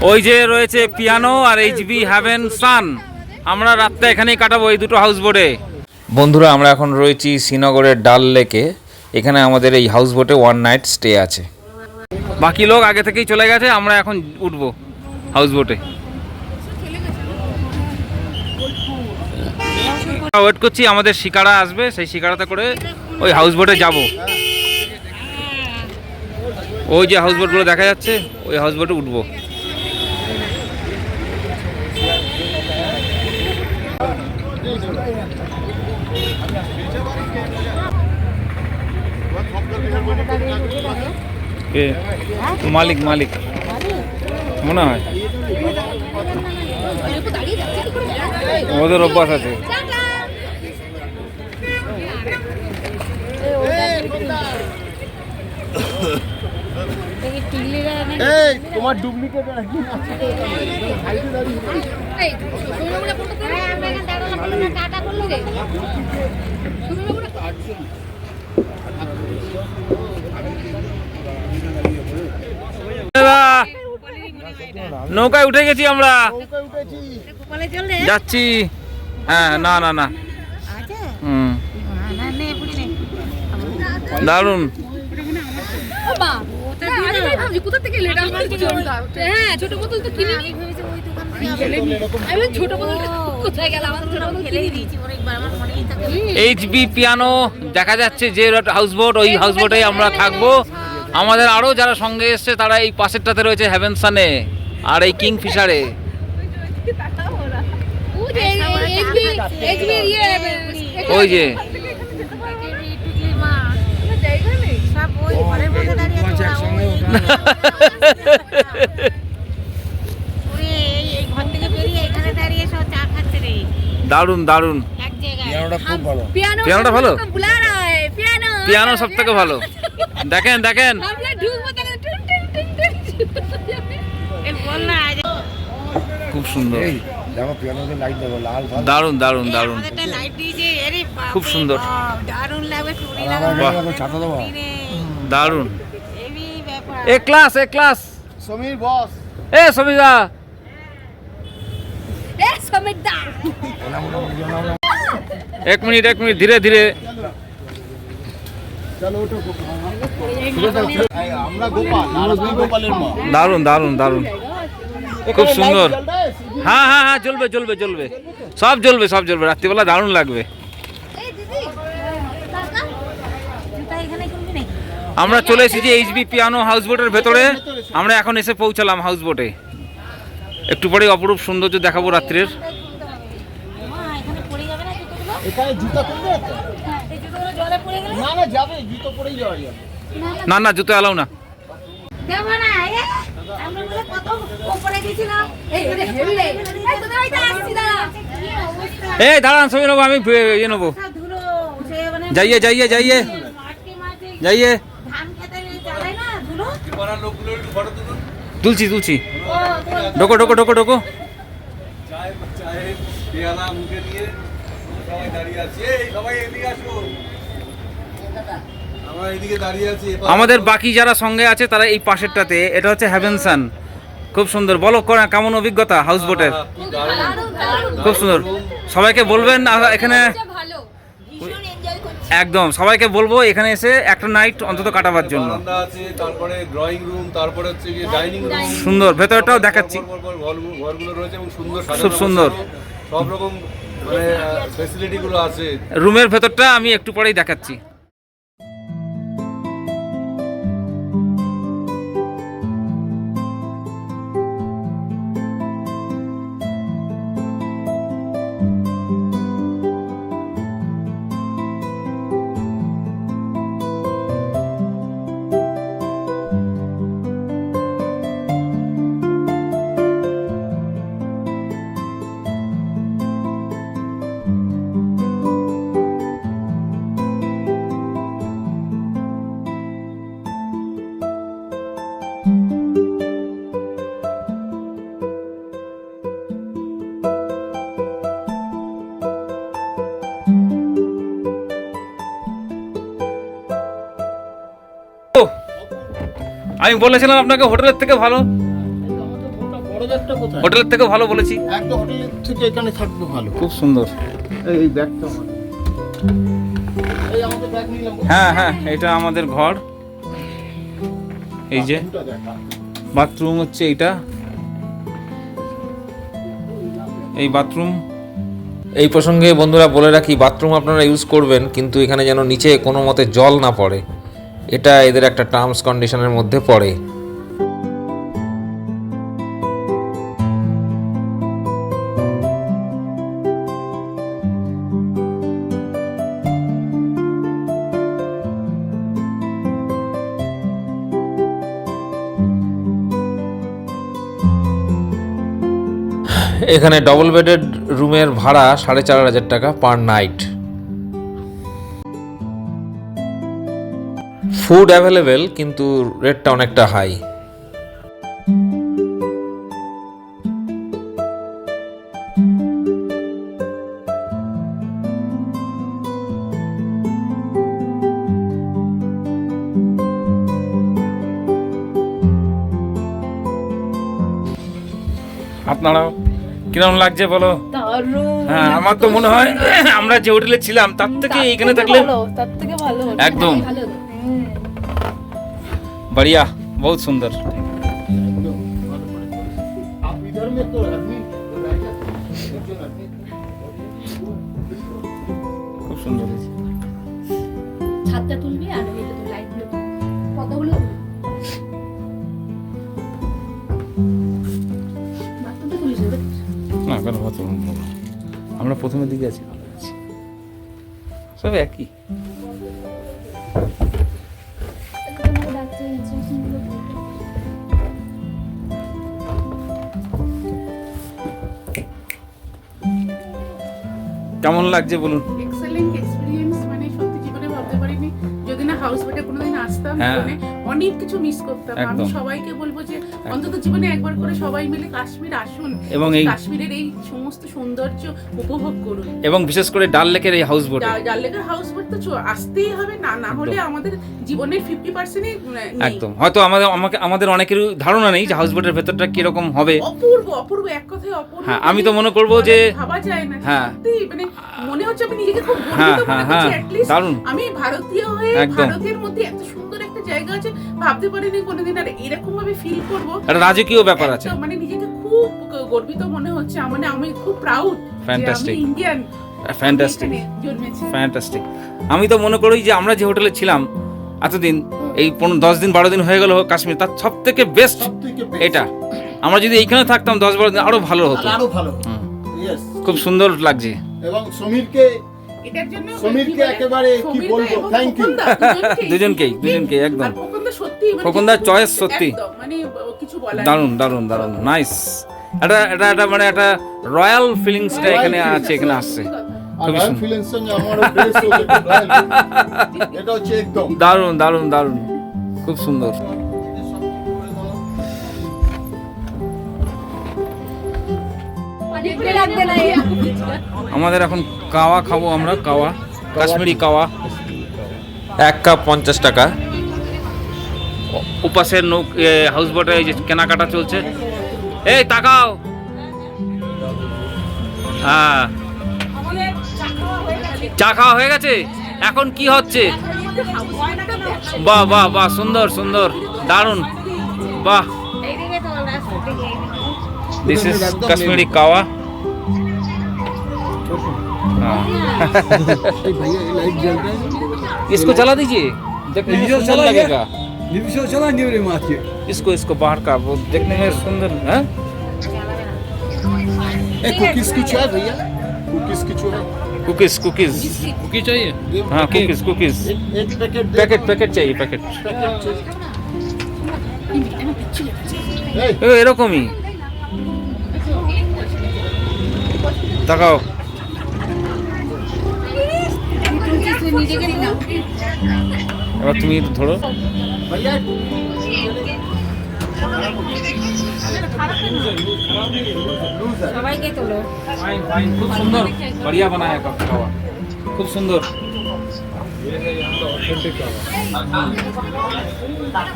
ওই যে রয়েছে পিয়ানো আর এইচবি হ্যাভেন সান। আমরা রাতটা এখানেই কাটাবো এই দুটো হাউস বোটে। বন্ধুরা, আমরা এখন রয়েছি শ্রীনগরের ডাল লেকে। এখানে আমাদের এই হাউস বোটে 1 নাইট স্টে আছে। বাকি লোক আগে থেকেই চলে গেছে, আমরা এখন উঠবো হাউস বোটে। ওয়েট করছি, আমাদের শিকারা আসবে, সেই শিকারাতে করে ওই হাউস বোটে যাব। ওই যে হাউস বোটগুলো দেখা যাচ্ছে, ওই হাউস বোটে উঠবো। মালিক মালিক মনে হয়, ওদের অভ্যাস আছে। তোমার ডুপ্লিকেট নৌকায় উঠে গেছি আমরা, যাচ্ছি। হ্যাঁ, না না না, দারুন। এইচবি পিয়ানো দেখা যাচ্ছে যে হাউস বোট, ওই হাউস বোটে আমরা থাকবো। আমাদের আরো যারা সঙ্গে এসছে তারা এই পাশেরটাতে রয়েছে হ্যাভেন সানে আর এই কিং ফিশারে। ওই যে দারুন দারুন। পিয়ানোটা ভালো, পিয়ানো সব থেকে ভালো। দেখেন দেখেন, খুব সুন্দর, দারুন দারুন দারুন, খুব সুন্দর, দারুন। এ ক্লাস, এ ক্লাস। সমীর বস, এ সমীরা, এক মিনিট ধীরে ধীরে। দারুন দারুন দারুন, খুব সুন্দর। হ্যাঁ হ্যাঁ হ্যাঁ, জ্বলবে জ্বলবে জ্বলবে, সব জ্বলবে সব জ্বলবে, রাত্রিবেলা দারুণ লাগবে। আমরা চলে এসেছি এইচবি পিয়ানো হাউস বোটের ভেতরে। আমরা এখন এসে পৌঁছালাম হাউস বোটে। একটু পরে অপরূপ সৌন্দর্য দেখাবো রাত্রের। না না, জুতো এলাও না। এই দাঁড়ান, ছবি নেবো, আমি ইয়ে নেবো। যাইয়ে যাইয়ে যাইয়ে যাইয়ে, তুলছি তুলছি, ঢোকো ঢোকো ঢোকো ঢোকো। আমাদের বাকি যারা সঙ্গে আছে তারা এই পাশেরটাতে, এটা হচ্ছে হ্যাভেন সান। খুব সুন্দর। বলো কেমন অভিজ্ঞতা হাউস বোটের? খুব সুন্দর। সবাইকে বলবেন এখানে, একদম সবাইকে বলবো এখানে এসে একটা নাইট অন্তত কাটাবার জন্য। তারপরে ড্রয়িং রুম, তারপরে হচ্ছে ডাইনিং রুম, সুন্দর। ভেতরটাও দেখাচ্ছি, ঘরগুলো রয়েছে এবং সুন্দর, খুব সুন্দর, সব রকম মানে ফ্যাসিলিটি গুলো আছে। রুমের ভেতরটা আমি একটু পরেই দেখাচ্ছি। আমি বলেছিলাম আপনাকে হোটেলের থেকে ভালো। ব্যাগটা কোথায়? হোটেলের থেকে ভালো বলেছি। একদম হোটেলের থেকে এখানে থাকবে ভালো। খুব সুন্দর। এই ব্যাগটা আমার। এই আমাদের ব্যাগ নিলাম। হ্যাঁ হ্যাঁ, এটা আমাদের ঘর। এই যে বাথরুমটা দেখা। বাথরুম হচ্ছে এইটা, এই বাথরুম। এই প্রসঙ্গে বন্ধুরা বলে রাখি, বাথরুম আপনারা ইউজ করবেন কিন্তু এখানে যেন নিচে কোনো মতে জল না পড়ে, এটা এদের একটা টার্মস কন্ডিশনের মধ্যে পড়ে। এখানে ডবল বেডেড রুমের ভাড়া 4,500 টাকা পার নাইট। ফুড অ্যাভেলেবেল কিন্তু রেটটা অনেকটা হাই। আপনারাও কিরকম লাগছে বলো? হ্যাঁ, আমার তো মনে হয় আমরা যে হোটেলে ছিলাম তার থেকে এইখানে থাকলে তার থেকে ভালো একদম बढ़िया, बहुत सुंदर। आप इधर में तो आदमी तो रहेगा। देखिए आदमी। খুব সুন্দর হয়েছে। ছাদটা তুলবি আর এটা তো লাইটগুলো কতগুলো বাথরুমটা তুলিস না কেন হতো, আমরা প্রথমের দিকে আছি, সব একই। কেমন লাগছে বলুন? এক্সেলেন্ট এক্সপেরিয়েন্স, মানে সত্যি জীবনে ভাবতে পারিনি যদি না হাউস বোটে কোনোদিন আসতাম, হ্যাঁ। জীবনে অনেক কিছু মিস করতাম। আমি একদম। সবাইকে বলবো যে অন্তত জীবনে একবার করে সবাই মিলে কাশ্মীর আসুন এবং এই কাশ্মীরের এই সমস্ত সৌন্দর্য উপভোগ করুন। এবং বিশেষ করে ডাল লেকের এই হাউস বোটে ডাল লেকের হাউস বোট তো আসতেই হবে, না হলে আমাদের জীবনের 50%ই একদম। হয়তো আমাদের অনেকেরই ধারণা নেই যে হাউস বোটের ভেতরটা কিরকম হবে। অপূর্ব অপূর্ব, এক কথায় অপূর্ব। হ্যাঁ, আমি তো মনে করবো যে- ভাবা যায় না, হ্যাঁ। সত্যি মানে মনে হচ্ছে আমি নিজেকে খুব হ্যাঁ, গর্বিত মনে হ্যাঁ, করছি। হ্যাঁ, At least দারুণ। আমি ভারতীয় হয়ে একদম। ভারতের মধ্যে এত সুন্দর একটা জায়গা আছে ভাবতে পারিনি কোনোদিন, আর এরকম ভাবে ফিল করব। একটা রাজকীয় ব্যাপার আছে। মানে নিজেকে খুব গর্বিত মনে হচ্ছে, মানে আমি খুব প্রাউড যে Fantastic. আমি ইন্ডিয়ান, ফ্যান্টাস্টিক, জন্মেছি। ফ্যান্টাস্টিক। আমি তো মনে করি যে আমরা যে হোটেলে ছিলাম এতদিন, এই 10 দিন 12 দিন হয়ে গেল কাশ্মীর, তার সব থেকে বেস্ট সবথেকে best। এটা। আমরা যদি এইখানে থাকতাম 10-12 দিন আরো ভালো হতো। আরো ভালো। হুম। Yes। খুব সুন্দর লাগছে। এবং সমীরকে এটার জন্য সমীরকে একেবারে কি সমীরদা বলবো, এবং thank you। খোকনদা, দুজনকেই একদম। আর খোকনদা সত্যি মানে খোকনদার কিছু- choice সত্যি। একদম, মানে কিছু বলার নেই। দারুণ দারুণ দারুণ, নাইস। এটা মানে একটা রয়্যাল ফিলিংসটা এখানে আছে, এখানে আসছে। আর খুবই রয়্যাল সুন্দর। ফিলিংস সঙ্গে আমারও বেশ হচ্ছে রয়্যাল ফিলিংস। এটা হচ্ছে একদম দারুণ দারুণ দারুণ, খুব সুন্দর। আমাদের এখন কাওয়া খাবো আমরা, কাওয়া, কাশ্মীরি কাওয়া। 1 কাপ 50 টাকা। উপাসের হাউস বোটে এই যে কেনাকাটা চলছে। এই তাকাও। হ্যাঁ, চা খাওয়া হয়ে গেছে, এখন কি হচ্ছে? বাহ বাহ বাহ, সুন্দর সুন্দর, দারুণ, বাহ। This is Kashmiri kahwa. हाँ। भैया ये लाइट जल रहा है। इसको चला दीजिए, देखने में सुंदर लगेगा। चला नहीं रे मार के इसको बाहर का वो देखने में सुंदर है। कुकीज की है भैया, कुकीज की है। कुकीज कुकीज कुकी चाहिए? हाँ, कुकीज कुकीज। एक पैकेट पैकेट चाहिए, पैकेट। এই এরকমই তাকাও। এবার তুমি একটু ধরো। भैया সবাইকে তোলো। फाइन फाइन, खूब सुंदर, बढ़िया बनाया कप खावा, खूब सुंदर। অথেন্টিক কাওয়া।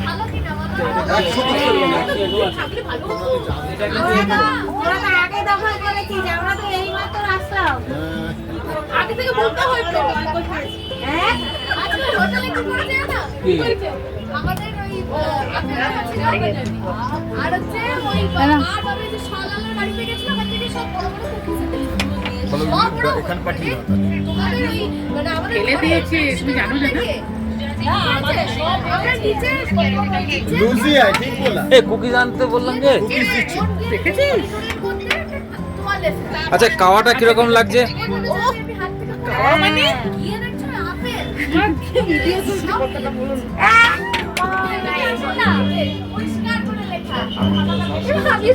ভালো কিনা বলো? ওরা তো আগে দখল করেছি যে আমরা তো এই মাত্র আসলাম। আগে থেকে বলতে হয়তো হ্যাঁ আজকে হোটেলে কি করেছে না আমাদের ওই আপনারা ছিল আর হচ্ছে ওই আর বাবা যে শালালের বাড়িতে গেছিল ওখান থেকে সব বড় বড় কুকি এখানে পাঠিয়ে দাও। তোমাদের ওই মানে আমাদের ফেলে দিয়েছে, তুমি জানো না? আমাদের সব আমরা নিচে লুজি আই ঠিক বলা। এ কুকিজ আনতে বললাম যে। দেখেছিস আচ্ছা কাওয়াটা কিরকম লাগছে? কাওয়া মানে গিয়ে দেখছো আপেল ভিডিও শুনতে কতটা বলুন পরিষ্কার করে লেখা আমি